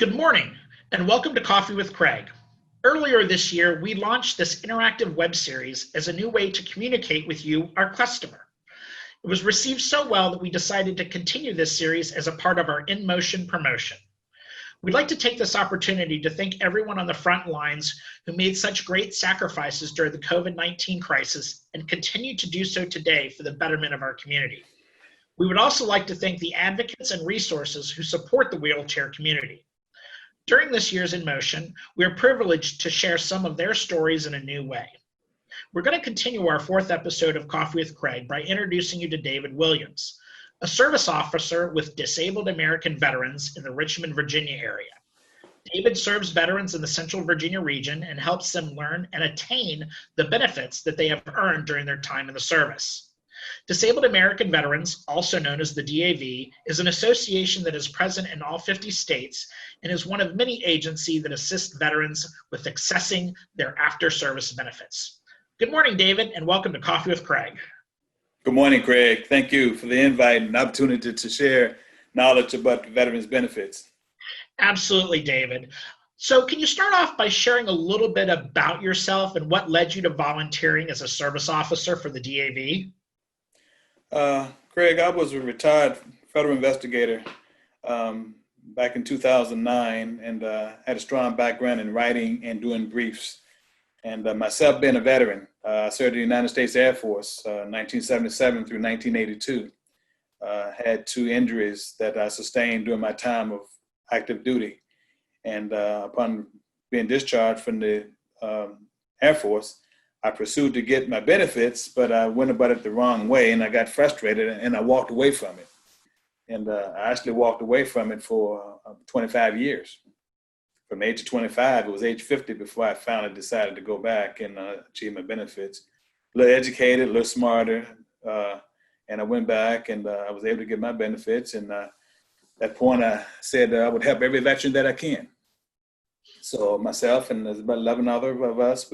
Good morning, and welcome to Coffee with Craig. Earlier this year, we launched this interactive web series as a new way to communicate with you, our customer. It was received so well that we decided to continue this series as a part of our InMotion promotion. We'd like to take this opportunity to thank everyone on the front lines who made such great sacrifices during the COVID-19 crisis and continue to do so today for the betterment of our community. We would also like to thank the advocates and resources who support the wheelchair community. During this year's InMotion, we are privileged to share some of their stories in a new way. We're going to continue our fourth episode of Coffee with Craig by introducing you to David Williams, a service officer with Disabled American Veterans in the Richmond, Virginia area. David serves veterans in the Central Virginia region and helps them learn and attain the benefits that they have earned during their time in the service. Disabled American Veterans, also known as the DAV, is an association that is present in all 50 states and is one of many agencies that assist veterans with accessing their after-service benefits. Good morning, David, and welcome to Coffee with Craig. Good morning, Craig. Thank you for the invite and opportunity to share knowledge about the veterans' benefits. Absolutely, David. So can you start off by sharing a little bit about yourself and what led you to volunteering as a service officer for the DAV? Craig, I was a retired federal investigator back in 2009 and had a strong background in writing and doing briefs. And myself being a veteran, I served in the United States Air Force 1977 through 1982. Had two injuries that I sustained during my time of active duty. And upon being discharged from the Air Force, I pursued to get my benefits, but I went about it the wrong way and I got frustrated and I walked away from it. And I actually walked away from it for 25 years. From age 25, it was age 50 before I finally decided to go back and achieve my benefits. A little educated, a little smarter, and I went back and I was able to get my benefits. And at that point, I said I would help every veteran that I can. So myself and there's about 11 other of us,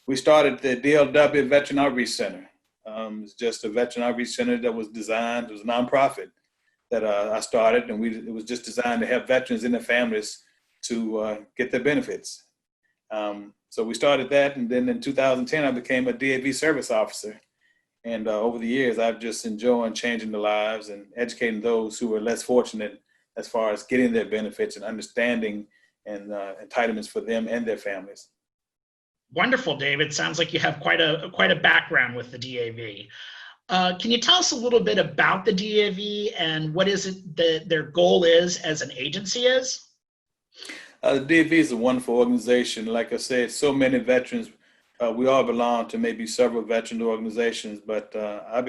we started the DAV Veteran Outreach Center. It's just a veteran outreach center that was designed, it was a nonprofit that I started, and it was just designed to help veterans and their families to get their benefits. So we started that, and then in 2010, I became a DAV service officer. And over the years, I've just enjoyed changing the lives and educating those who are less fortunate as far as getting their benefits and understanding and entitlements for them and their families. Wonderful, David. Sounds like you have quite a background with the DAV. Can you tell us a little bit about the DAV and what is it that their goal is as an agency is? The DAV is a wonderful organization. Like I said, so many veterans, we all belong to maybe several veteran organizations, but I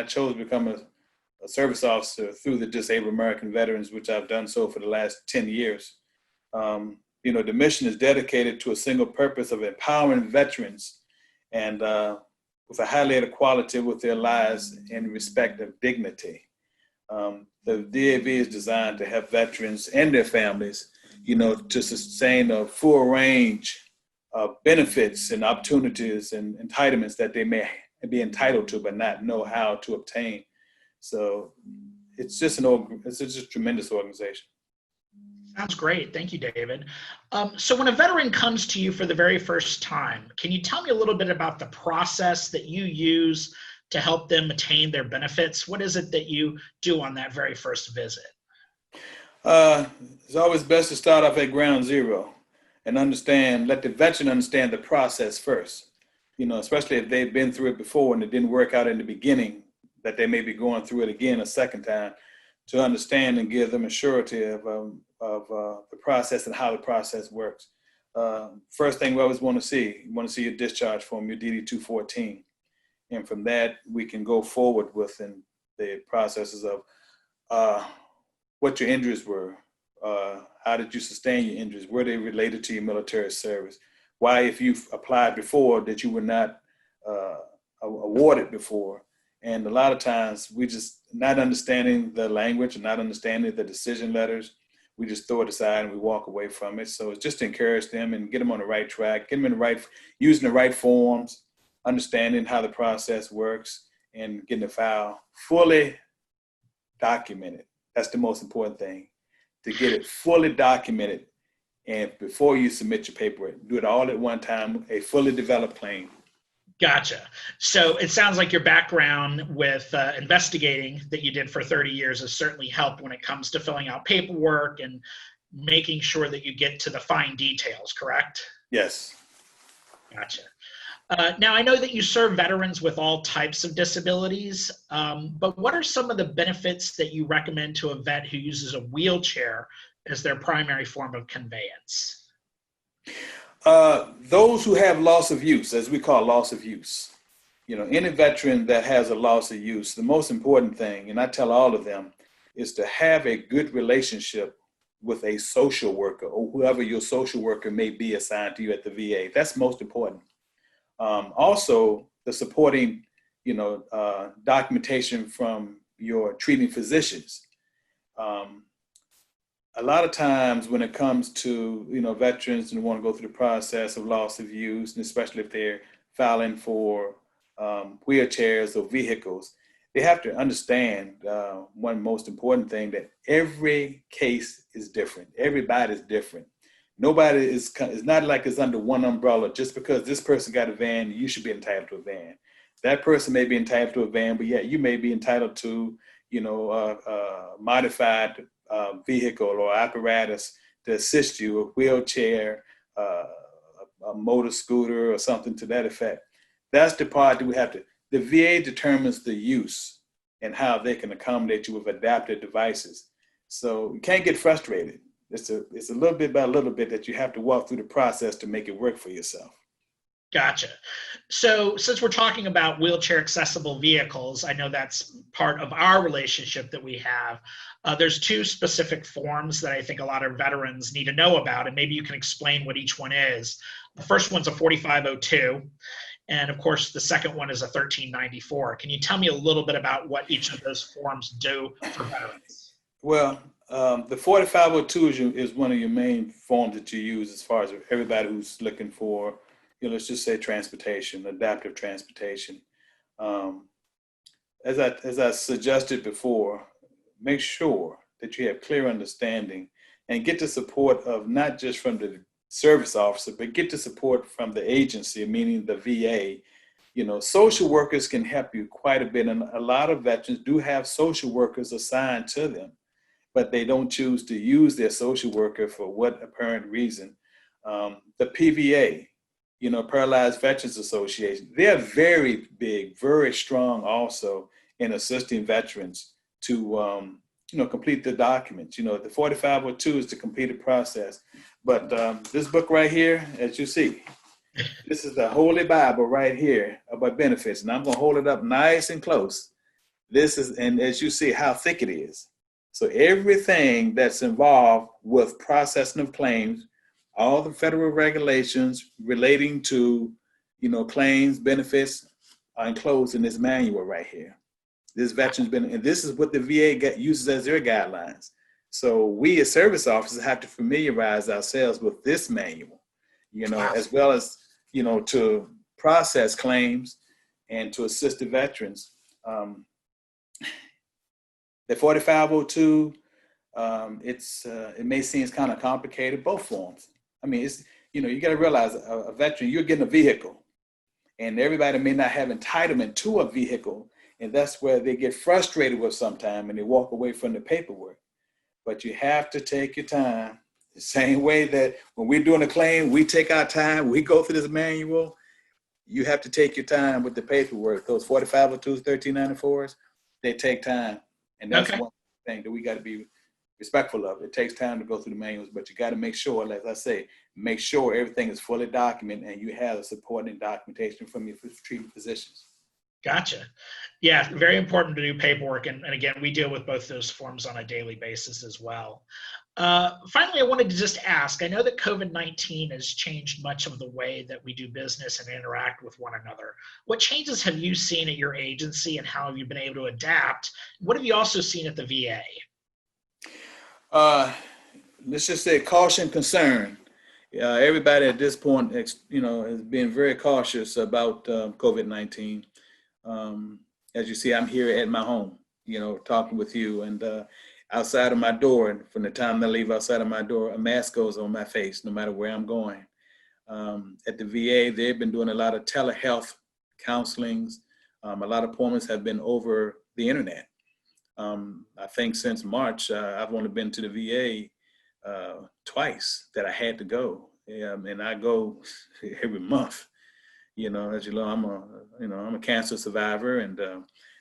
chose to become a service officer through the Disabled American Veterans, which I've done so for the last 10 years. The mission is dedicated to a single purpose of empowering veterans and with a high level of quality with their lives in respect of dignity. The DAV is designed to help veterans and their families, to sustain a full range of benefits and opportunities and entitlements that they may be entitled to but not know how to obtain. So it's just a tremendous organization. Sounds great. Thank you, David. So when a veteran comes to you for the very first time, can you tell me a little bit about the process that you use to help them attain their benefits? What is it that you do on that very first visit? It's always best to start off at ground zero and let the veteran understand the process first. Especially if they've been through it before and it didn't work out in the beginning, that they may be going through it again a second time, to understand and give them a surety of the process and how the process works. First thing we always want to see your discharge form, your DD-214. And from that, we can go forward within the processes of what your injuries were, how did you sustain your injuries, were they related to your military service, why, if you've applied before, that you were not awarded before. And a lot of times we just not understanding the language and not understanding the decision letters, we just throw it aside and we walk away from it. So it's just to encourage them and get them on the right track, get them using the right forms, understanding how the process works, and getting the file fully documented. That's the most important thing. to get it fully documented. And before you submit your paperwork, do it all at one time, a fully developed claim. Gotcha. So it sounds like your background with investigating that you did for 30 years has certainly helped when it comes to filling out paperwork and making sure that you get to the fine details, correct? Yes. Gotcha. Now, I know that you serve veterans with all types of disabilities, but what are some of the benefits that you recommend to a vet who uses a wheelchair as their primary form of conveyance? Those who have loss of use, as we call loss of use, any veteran that has a loss of use, the most important thing, and I tell all of them, is to have a good relationship with a social worker or whoever your social worker may be assigned to you at the VA. That's most important. Also, the supporting, documentation from your treating physicians. A lot of times when it comes to, veterans and want to go through the process of loss of use, and especially if they're filing for wheelchairs or vehicles, they have to understand one most important thing, that every case is different. Everybody's different. Nobody is, it's not like it's under one umbrella. Just because this person got a van, you should be entitled to a van. That person may be entitled to a van, but yet you may be entitled to, modified vehicle or apparatus to assist you, a wheelchair, a motor scooter or something to that effect. That's the part that we have to, the VA determines the use and how they can accommodate you with adaptive devices. So you can't get frustrated. It's a little bit by little bit that you have to walk through the process to make it work for yourself. Gotcha. So since we're talking about wheelchair accessible vehicles, I know that's part of our relationship that we have. There's two specific forms that I think a lot of veterans need to know about, and maybe you can explain what each one is. The first one's a 4502, and of course the second one is a 1394. Can you tell me a little bit about what each of those forms do for veterans? Well, the 4502 is one of your main forms that you use as far as everybody who's looking for, let's just say transportation, adaptive transportation. As I suggested before, make sure that you have clear understanding and get the support of not just from the service officer, but get the support from the agency, meaning the VA. Social workers can help you quite a bit, and a lot of veterans do have social workers assigned to them, but they don't choose to use their social worker for what apparent reason. The PVA, Paralyzed Veterans Association, they're very big, very strong also in assisting veterans to, complete the documents. The 4502 is the completed process. But this book right here, as you see, this is the Holy Bible right here about benefits. And I'm going to hold it up nice and close. And as you see how thick it is. So everything that's involved with processing of claims, all the federal regulations relating to, claims, benefits are enclosed in this manual right here. This veteran's and this is what the VA uses as their guidelines. So we as service officers have to familiarize ourselves with this manual, as well as, to process claims and to assist the veterans. The 4502, it may seem kind of complicated, both forms. I mean, it's, you got to realize a veteran, you're getting a vehicle, and everybody may not have entitlement to a vehicle, and that's where they get frustrated with sometime and they walk away from the paperwork. But you have to take your time. The same way that when we're doing a claim, we take our time, we go through this manual, you have to take your time with the paperwork. Those 4502s, 1394s, they take time. And that's one thing that we got to be respectful of. It takes time to go through the manuals, but you got to make sure, as I say, make sure everything is fully documented and you have the supporting documentation from your treating physicians. Gotcha. Yeah, very important to do paperwork. And again, we deal with both those forms on a daily basis as well. Finally, I wanted to just ask, I know that COVID-19 has changed much of the way that we do business and interact with one another. What changes have you seen at your agency and how have you been able to adapt? What have you also seen at the VA? Let's just say caution, concern. Everybody at this point, has been very cautious about COVID-19. As you see, I'm here at my home, talking with you. And outside of my door, and from the time I leave outside of my door, a mask goes on my face, no matter where I'm going. At the VA, they've been doing a lot of telehealth counselings. A lot of appointments have been over the internet. I think since March, I've only been to the VA twice that I had to go, and I go every month. You know, as you know, I'm a cancer survivor, and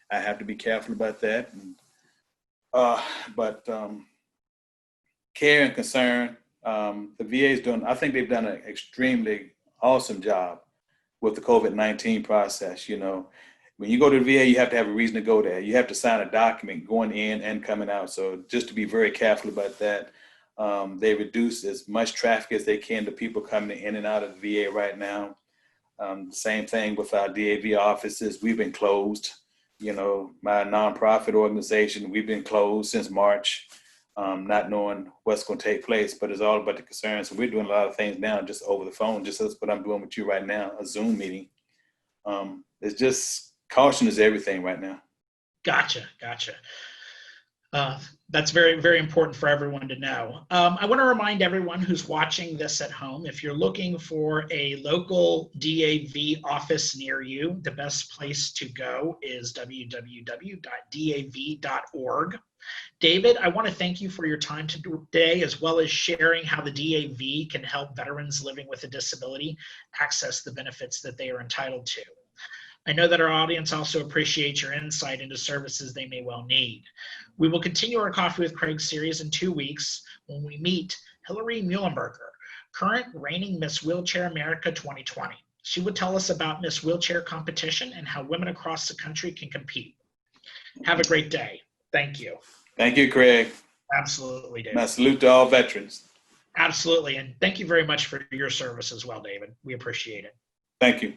I have to be careful about that. And, but care and concern, the VA is doing. I think they've done an extremely awesome job with the COVID-19 process. You know, when you go to the VA, you have to have a reason to go there. You have to sign a document going in and coming out. So just to be very careful about that. They reduce as much traffic as they can to people coming in and out of the VA right now. Same thing with our DAV offices. We've been closed. You know, my nonprofit organization, we've been closed since March, not knowing what's going to take place, but it's all about the concerns. So we're doing a lot of things now just over the phone, just as what I'm doing with you right now, a Zoom meeting. It's just caution is everything right now. Gotcha. That's very, very important for everyone to know. I want to remind everyone who's watching this at home, if you're looking for a local DAV office near you, the best place to go is www.dav.org. David, I want to thank you for your time today, as well as sharing how the DAV can help veterans living with a disability access the benefits that they are entitled to. I know that our audience also appreciates your insight into services they may well need. We will continue our Coffee with Craig series in 2 weeks when we meet Hillary Muhlenberger, current reigning Miss Wheelchair America 2020. She will tell us about Miss Wheelchair competition and how women across the country can compete. Have a great day. Thank you. Thank you, Craig. Absolutely, David. My salute to all veterans. Absolutely. And thank you very much for your service as well, David. We appreciate it. Thank you.